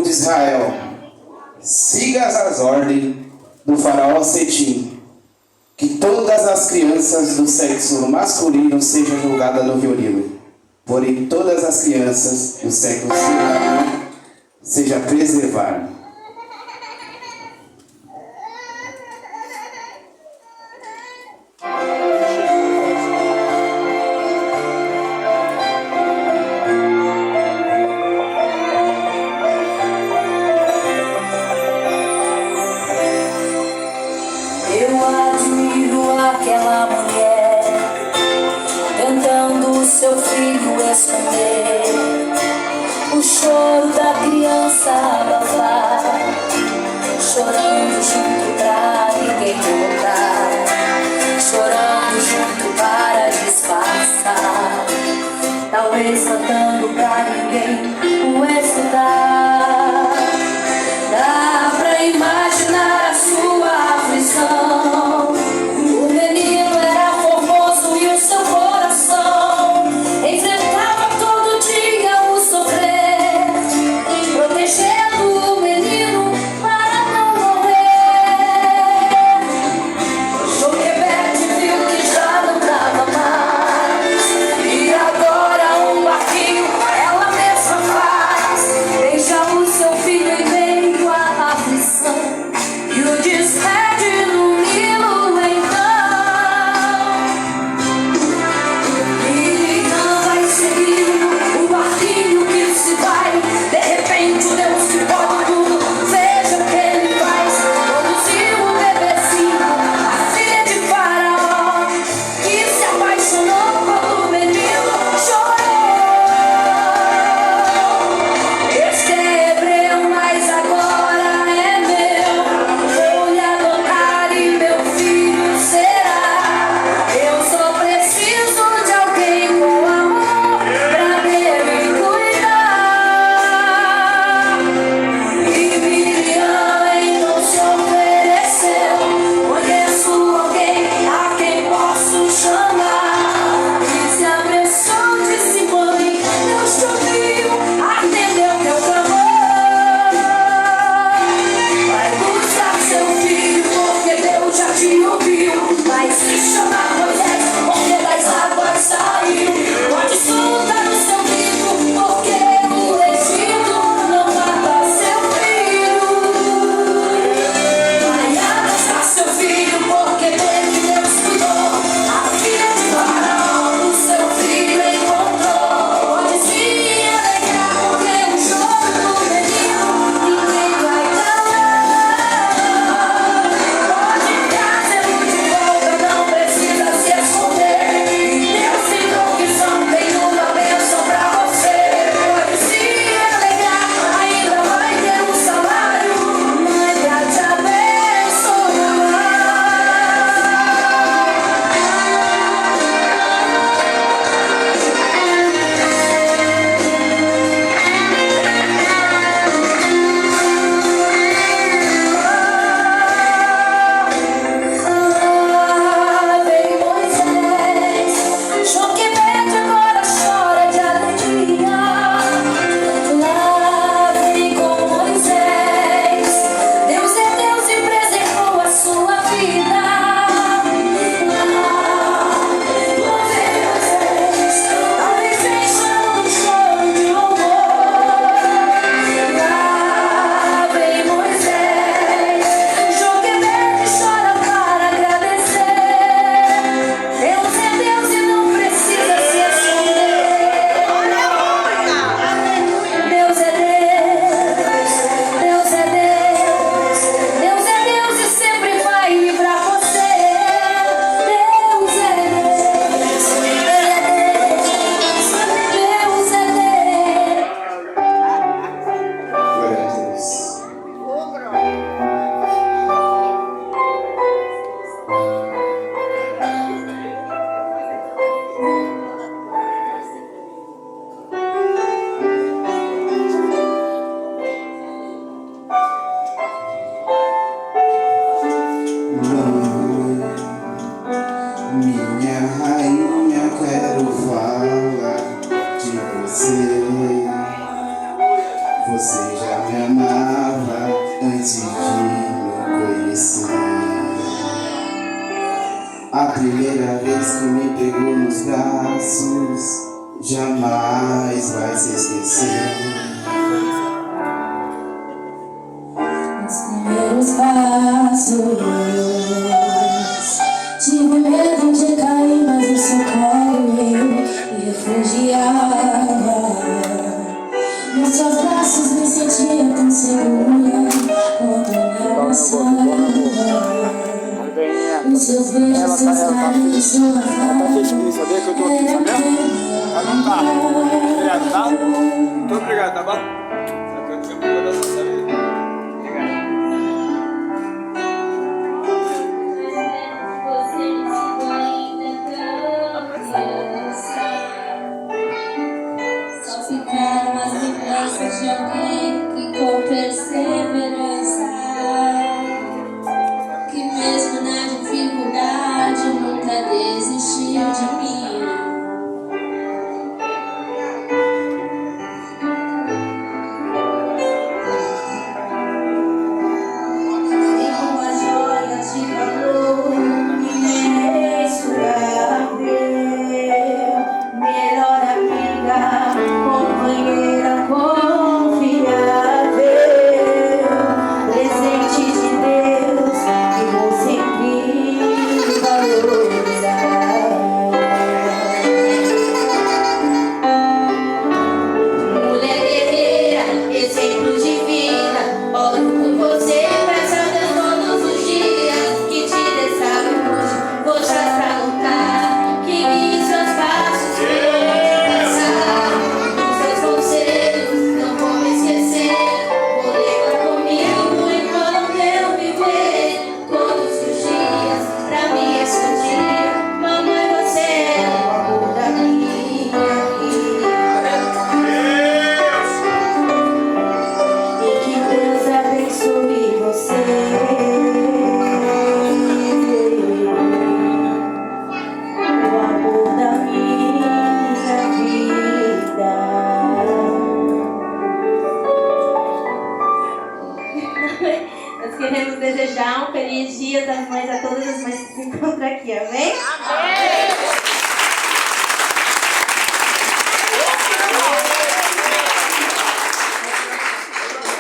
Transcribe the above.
de Israel, sigas as ordens do faraó Setim, que todas as crianças do sexo masculino sejam julgadas no rio Nilo, porém todas as crianças do sexo feminino sejam preservadas. Eu admiro aquela mulher tentando seu filho esconder, o choro da criança abafar, chorando junto pra ninguém notar, chorando junto para disfarçar, talvez cantando pra ninguém o escutar. Dá pra imaginar a sua aflição. O menino era formoso e o seu coração enfrentava todo dia o sofrer, protegendo o menino para não morrer. Joquebede viu que já não dava mais, e agora um barquinho ela mesma faz. A primeira vez que me pegou nos braços jamais vai se esquecer. Os primeiros passos, tive medo de cair, mas no seu colo eu me refugiava. Nos seus braços me sentia tão segura quando me abraçava. Os seus beijos, seus carinhos, sua fala era Ela não tá. Obrigado, tá? Muito obrigado, tá bom?